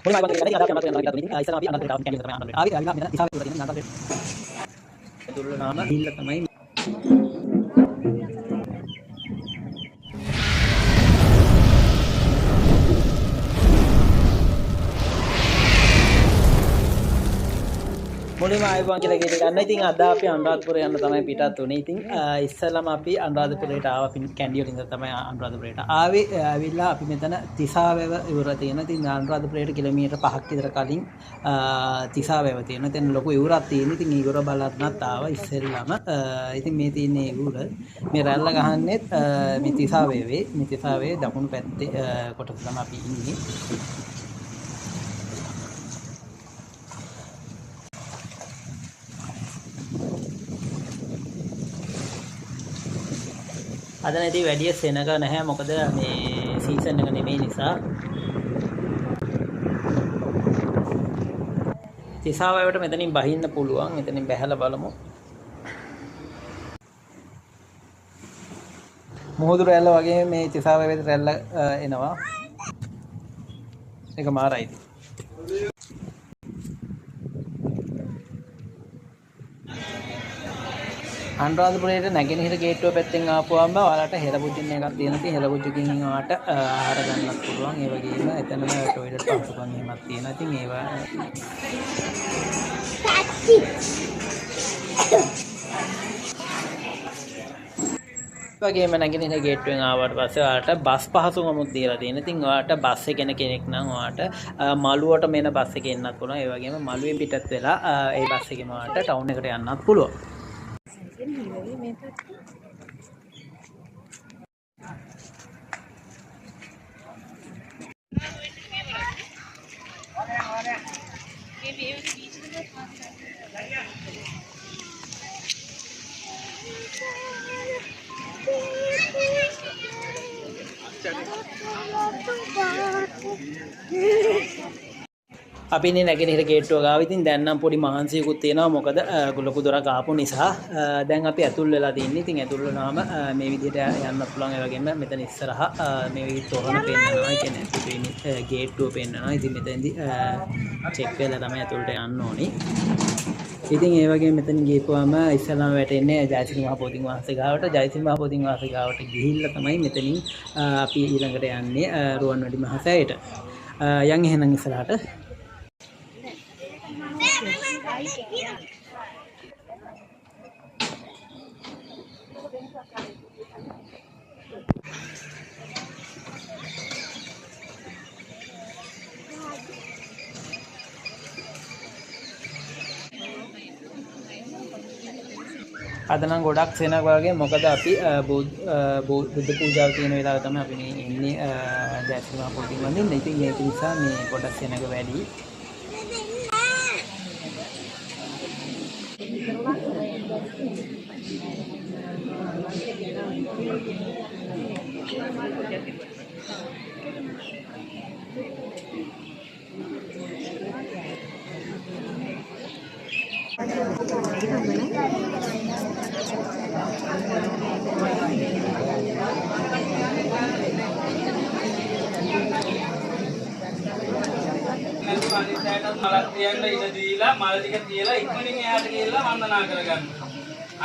මුලින්ම ආයෙත් කරන්නේ අදාළ කරනවා කියලා තුනේ. ඉස්සරහ අපි අනන්ත ටාප් කැන්ඩිඩේට් තමයි අනන්ත. ආවි ආවිලා මෙතන ඉස්සාව ඉවර තියෙන අනන්ත. දුල්ල නාම හිල්ල තමයි මුලින්ම ආයුබෝවන් කියලා කීට ගන්න. ඉතින් අද අපි අනුරාධපුර යන්න තමයි පිටත් උනේ. ඉතින් ඉස්සෙල්ලාම අපි අනුරාධපුරයට ආවා. කැන්ඩි වලින් තමයි අනුරාධපුරයට ආවේ. ආවිලා අපි මෙතන තිසාවැව ඉවර තියෙන. ඉතින් අනුරාධපුරයට කිලෝමීටර් 5ක් විතර කලින් තිසාවැව තියෙන. එතන ලොකු ඉවුරක් තියෙන. ඉතින් ඉවුර බලන්නත් ආවා ඉස්සෙල්ලාම. ඉතින් මේ තියෙන ඉවුර මේ රැල්ල ගහන්නෙත් මේ තිසාවැවේ. මේ තිසාවැවේ දකුණු පැත්තේ කොටස තමයි අපි ඉන්නේ. අද නැති වැඩි සෙනග නැහැ මොකද මේ සීසන් එක නෙමෙයි නිසා. තිසාවැවට මෙතනින් බහින්න පුළුවන්. මෙතනින් බැහැලා බලමු. මුහුදු රැල්ල වගේ මේ තිසාවැවේ රැල්ල එනවා. ඒක මාරයි. අනුරාධපුරයේ නැගෙනහිර ගේට්ටුව පැත්තෙන් ආපුවම ඔයාලට හෙළපුජින් එකක් තියෙනවා. ඉතින් හෙළපුජකින් ඔයාලට ආහාර ගන්නත් පුළුවන්. ඒ වගේම එතනම টয়ලට් පහසුකම් එහෙමත් තියෙනවා. ඉතින් ඒවා වගේම නැගෙනහිර ගේට්ටුවෙන් ආවට පස්සේ ඔයාලට බස් පහසුකමුත් දීලා තියෙනවා. ඉතින් ඔයාලට බස් එකේ කෙනෙක් නම් ඔයාලට මළුවට මෙන බස් එකේ එන්නත් පුළුවන්. ඒ වගේම මළුවෙන් පිටත් වෙලා ඒ බස් එකේම ඔයාලට ටවුන් එකට යන්නත් පුළුවන්. අපි ඉන්නේ නැගෙනහිර ගේට්ටුව ගාව. ඉතින් දැන් නම් පොඩි මහන්සියකුත් තියෙනවා. මොකද ලොකු දොරක් ආපු නිසා දැන් අපි ඇතුල් වෙලා තින්නේ. ඉතින් ඇතුල් වුණාම මේ විදිහට යන්න පුළුවන්. ඒ වගේම මෙතන ඉස්සරහ මේ විදිහට තොරණ පෙන්නනවා. ඒ කියන්නේ ගේට්ටුව පෙන්නනවා. ඉතින් මෙතනදී චෙක් වෙලා තමයි ඇතුළට යන්න ඕනි. ඉතින් ඒ වගේම මෙතන ගිහපුවාම ඉස්සලාම වැටෙන්නේ ජයසිරි මහ බෝධින් වහන්සේ ගාවට. ජයසිරි මහ බෝධින් වහන්සේ ගාවට ගිහිල්ලා තමයි මෙතනින් අපි ඊළඟට යන්නේ රුවන්වැලි මහ සෑයට. යන් එහෙනම් ඉස්සරහට අද නම් ගොඩක් සෙනග වගේ. මොකද අපි බුද්ධ පූජාව තියෙන වෙලාව තමයි අපි මේ ඉන්නේ ජයසිරි මහ බෝධින් වන්දින්න. ඉතින් ඒක නිසා මේ ගොඩක් සෙනග වැඩි. මලක් තියන්න ඉඩ දීලා මල ටික තියලා ඉක්මනින් එහාට ගිහිල්ලා වන්දනා කරගන්න.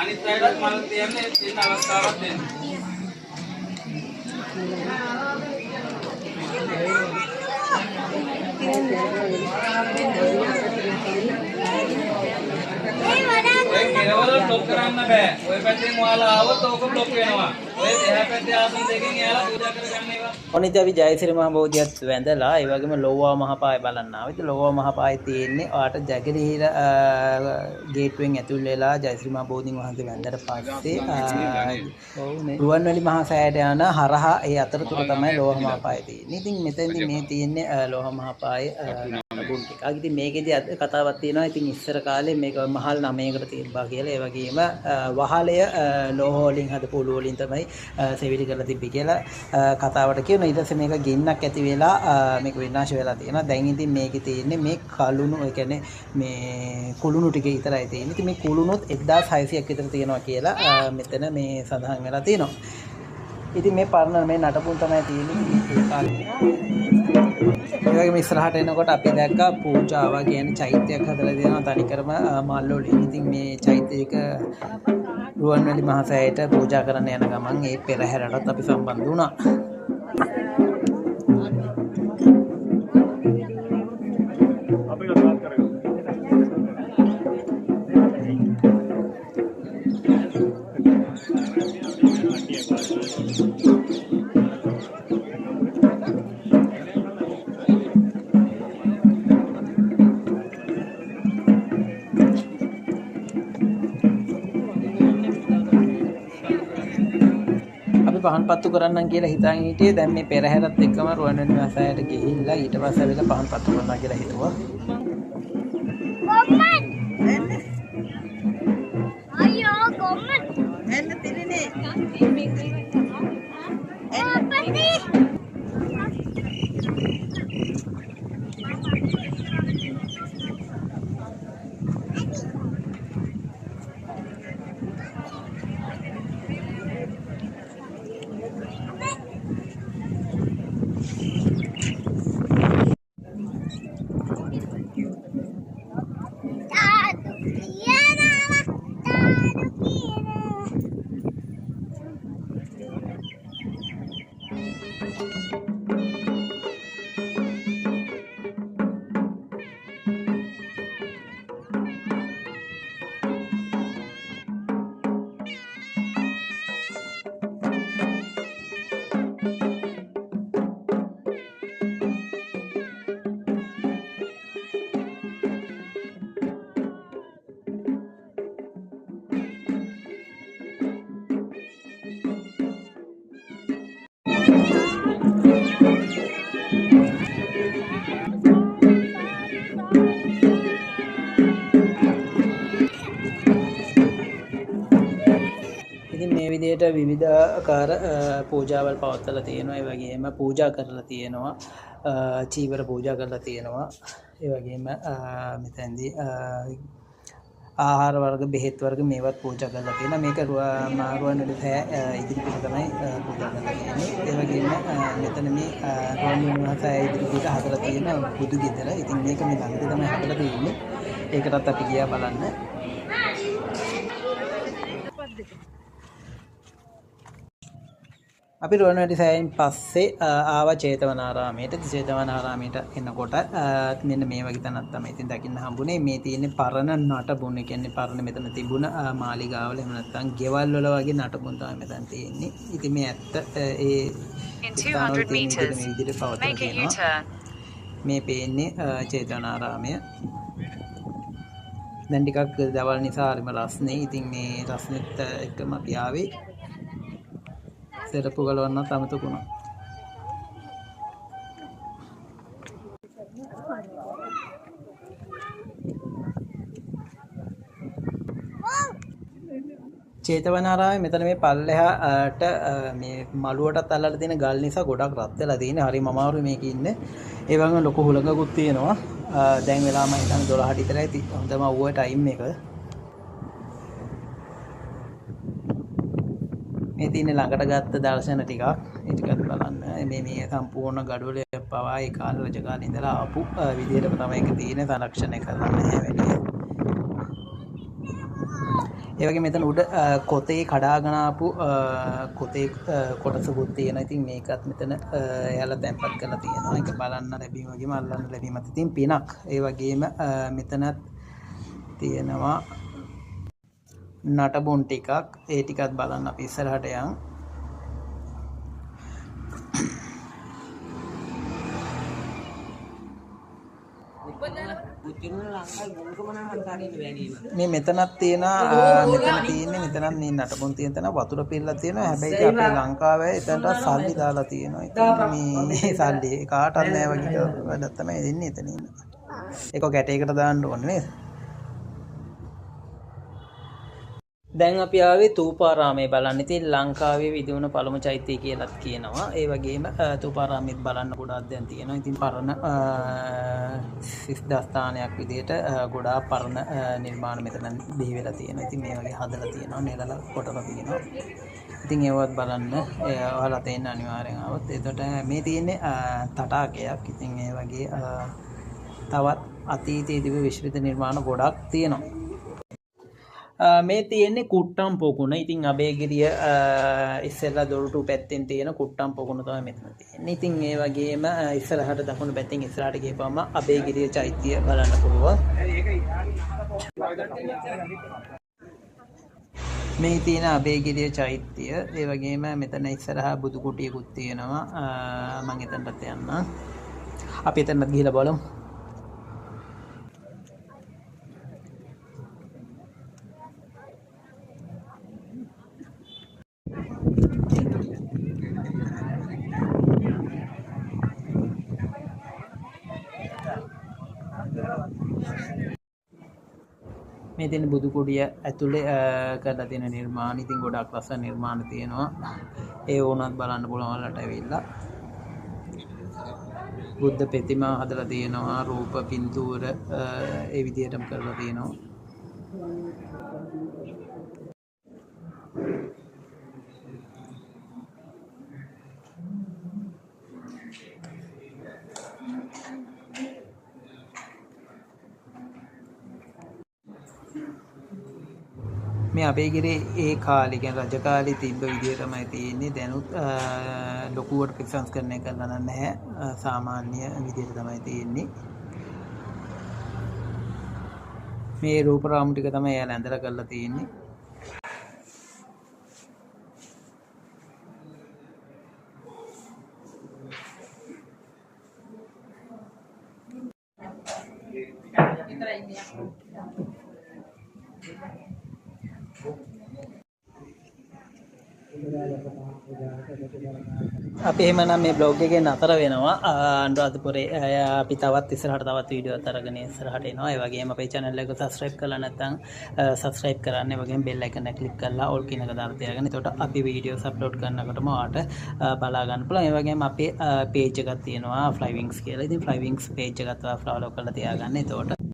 අනිත් අයටත් මල තියන්න දෙන්න අවස්ථාවක් දෙන්න. ඔය කෙරවල બ્લોක් කරන්න බෑ. ඔය පැත්තෙන් ඔයාලා ආවොත් ඕක બ્લોක් වෙනවා. ඔය එහා පැත්තේ ආසන දෙකෙන් එයාලා පූජා කරගන්න ඒවා. ඔනිත් අපි ජයසිරි මහ බෝධියත් වැඳලා ඒ වගේම ලෝවා මහපාය බලන්න ආවා. ඉතින් ලෝවා මහපායේ තියෙන්නේ ඔයාලට ජගලිහිර ගේට්ටුවෙන් ඇතුල් වෙලා ජයසිරි මහ බෝධින් වහන්සේ වැඳලා පස්සේ රුවන්වැලි මහ සෑයට යන හරහා ඒ අතරතුර තමයි ලෝවා මහපාය තියෙන්නේ. ඉතින් මෙතෙන්දී මේ තියෙන්නේ ලෝවා මහපායේ බුන් ටිකක්. ඉතින් මේකෙදී කතාවක් තියෙනවා. ඉතින් ඉස්සර කාලේ මේක මහල් 9කට තිබ්බා කියලා. ඒ වගේම වහලය ලෝහ වලින් හදපු ඔලු වලින් තමයි සෙවිලි කරලා තිබ්බි කියලා කතාවට කියනවා. ඊට පස්සේ මේක ගින්නක් ඇති වෙලා මේක විනාශ වෙලා තියෙනවා. දැන් ඉතින් මේකේ තියෙන්නේ මේ කලුණු, ඒ කියන්නේ මේ කුළුණු ටික විතරයි තියෙන්නේ. ඉතින් මේ කුළුණුත් 1600ක් විතර තියෙනවා කියලා මෙතන මේ සඳහන් වෙලා තියෙනවා. ඉතින් මේ පරණ මේ නටපුන් තමයි තියෙන්නේ ඒ කාලේ. ඒ වගේම ඉස්සරහට එනකොට අපි දැක්කා පූජාව කියන්නේ චෛත්‍යයක් හදලා දෙනවා තනිකරම මල් වලින්. ඉතින් මේ චෛත්‍යයක රුවන්වැලි මහසෑයට පූජා කරන්න යන ගමන් ඒ පෙරහැරටත් අපි සම්බන්ධ වුණා. පහන් පත්තු කරන්නම් කියලා හිතාගෙන හිටියේ. දැන් මේ පෙරහැරත් එක්කම රුවන්වැලි මහසෑයට ගිහිල්ලා ඊට පස්සේ ඇවිල්ලා පහන් පත්තු කරනවා කියලා හිතුවා. ගොම්මන් අයියෝ ගොම්මන් එන්න තිරිනේ අප්පටි විදිහට විවිධාකාර පූජාවල් පවත්වලා තියෙනවා. ඒ වගේම පූජා කරලා තියෙනවා. චීවර පූජා කරලා තියෙනවා. ඒ වගේම මෙතෙන්දී ආහාර වර්ග බෙහෙත් වර්ග මේවත් පූජා කරලා තියෙනවා. මේක රුවන්වැලි සෑය ඉදිරිපිට තමයි පූජා කරලා තියෙන්නේ. ඒ වගේම මෙතන මේ රුවන්වැලි මහසෑය ඉදිරිපිට හදලා තියෙන බුදු ගෙදර. ඉතින් මේක මේ ළඟදී තමයි හදලා තියෙන්නේ. ඒකටත් අපි ගියා බලන්න. අපි රුවන්වැලි සෑයෙන් පස්සේ ආවා චේතවනාරාමයට. චේතවනාරාමයට එනකොට මෙන්න මේ වගේ තැනක් තමයි ඉතින් දකින්න හම්බුනේ. මේ තියෙන්නේ පරණ නටබුන්. ඒ කියන්නේ පරණ මෙතන තිබුණ මාලිගාවල එහෙම නැත්නම් ගෙවල් වල වගේ නටබුන් තමයි මෙතන තියෙන්නේ. ඉතින් මේ ඇත්ත ඒ 200 meters make a U-turn. මේ පේන්නේ චේතවනාරාමය. දැන් ටිකක් දවල් නිසා හරිම රස්නේ. ඉතින් මේ රස්නෙත් එක්කම අපි ආවේ. සෙරප්පු ගලවන්නත් අමතක වුණා. චේතවනාරාමයේ මෙතන මේ පල්ලෙහාට මේ මළුවටත් අල්ලලා තියෙන ගල් නිසා ගොඩක් රත් වෙලා තියෙන. හරිම අමාරුයි මේක ඉන්නේ. ඒ වගේම ලොකු හුලඟකුත් තියෙනවා. දැන් වෙලාව මම හිතන්නේ 12ට විතර ඇති. හොඳම අවුව ටයිම් එක. මේ තියෙන ළඟට ගත්ත දර්ශන ටිකක් ඒ ටිකත් බලන්න. මේ සම්පූර්ණ ගඩොල පවා ඒ කාලේ රජ කාලේ ඉඳලා ආපු විදිහටම තමයි ඒක තියෙන. සංරක්ෂණය කරලා නැහැ වැඩි. ඒ වගේ මෙතන උඩ කොතේ කඩාගෙන ආපු කොතේ කොටසකුත් තියෙනවා. ඉතින් මේකත් මෙතන එයාලා තැම්පත් කරලා තියෙනවා. ඒක බලන්න ලැබීම වගේම අල්ලන්න ලැබීමත් ඉතින් පිනක්. ඒ වගේම මෙතනත් තියෙනවා නටබුන් ටිකක්. ඒ ටිකත් බලන්න අපි ඉස්සරහට යන්. මේ මෙතනත් තියෙනවා. මෙතන තියෙන්නේ මෙතනත් මේ නටබුන් තියෙන තැන වතුර පිරලා තියෙනවා. හැබැයි අපේ ලංකාවේ එතනට සල්ලි දාලා තියෙනවා. ඉතින් මේ සල්ලි කාටවත් නැහැ වගේ වැඩක් තමයි දෙන්නේ එතන ඉන්න. ඒක කැටයකට දාන්න ඕනේ නේද? දැන් අපි ආවේ තූපාරාමයේ බලන්න. ඉතින් ලංකාවේ විදුණු පළමු චෛත්‍යය කියලාත් කියනවා. ඒ වගේම තූපාරාමෙත් බලන්න ගොඩාක් දැන් තියෙනවා. ඉතින් පරණ සිද්ධාස්ථානයක් විදිහට ගොඩාක් පරණ නිර්මාණ මෙතන බිහි වෙලා තියෙනවා. ඉතින් මේ වගේ හදලා තියෙනවා. නෙලලා කොටලා තියෙනවා. ඉතින් ඒවත් බලන්න ඔයාලා තේන්න අනිවාර්යෙන් આવොත්. එතකොට මේ තියෙන්නේ තටාකයක්. ඉතින් ඒ වගේ තවත් අතීතයේ තිබු විශ්විත නිර්මාණ ගොඩක් තියෙනවා. මේ තියෙන්නේ කුට්ටම් පොකුණ. ඉතින් අබේගිරිය ඉස්සෙල්ලා දොරටු පැත්තෙන් තියෙන කුට්ටම් පොකුණ තමයි මෙතන තියෙන්නේ. ඉතින් ඒ වගේම ඉස්සරහට දකුණු පැත්තෙන් ඉස්සරහට ගිහපුවම අබේගිරිය චෛත්‍ය බලන්න පුළුවන්. මේ තියෙන අබේගිරිය චෛත්‍ය. ඒ වගේම මෙතන ඉස්සරහා බුදු කුටියකුත් තියෙනවා. මම එතනට යන්න. අපි එතනත් ගිහලා බලමු. මේ තියෙන බුදු කුඩිය ඇතුලේ කරලා තියෙන නිර්මාණ. ඉතින් ගොඩක් ලස්සන නිර්මාණ තියෙනවා. ඒ වුණත් බලන්න පුළුවන් වලට ඇවිල්ලා. බුද්ධ ප්‍රතිමා හදලා තියෙනවා. රූප පින්තූර ඒ විදිහටම කරලා තියෙනවා. මේ අබේගිරේ ඒ කාලේ කියන්නේ රජ කාලේ තිබ්බ විදිය තමයි තියෙන්නේ. දැනුත් ලොකුවට ප්‍රතිසංස්කරණය කරලා නැහැ. සාමාන්‍ය විදියට තමයි තියෙන්නේ. මේ රූප රාමු ටික තමයි එයාලා ඇඳලා කරලා තියෙන්නේ. අපි එහෙමනම් මේ බ්ලොග් එකේ නතර වෙනවා. අනුරාධපුරේ අපි තවත් ඉස්සරහට තවත් වීඩියෝ අතරගෙන ඉස්සරහට එනවා. ඒ වගේම අපේ channel එක subscribe කරලා නැත්නම් subscribe කරන්න. ඒ වගේම bell icon එක click කරලා all කියන එක දාලා තියාගන්න. එතකොට අපි videos upload කරනකොටම ඔයාලට බලා ගන්න පුළුවන්. ඒ වගේම අපේ page එකක් තියෙනවා Fly Wings කියලා. ඉතින් Fly Wings page එකත් follow කරලා තියාගන්න. එතකොට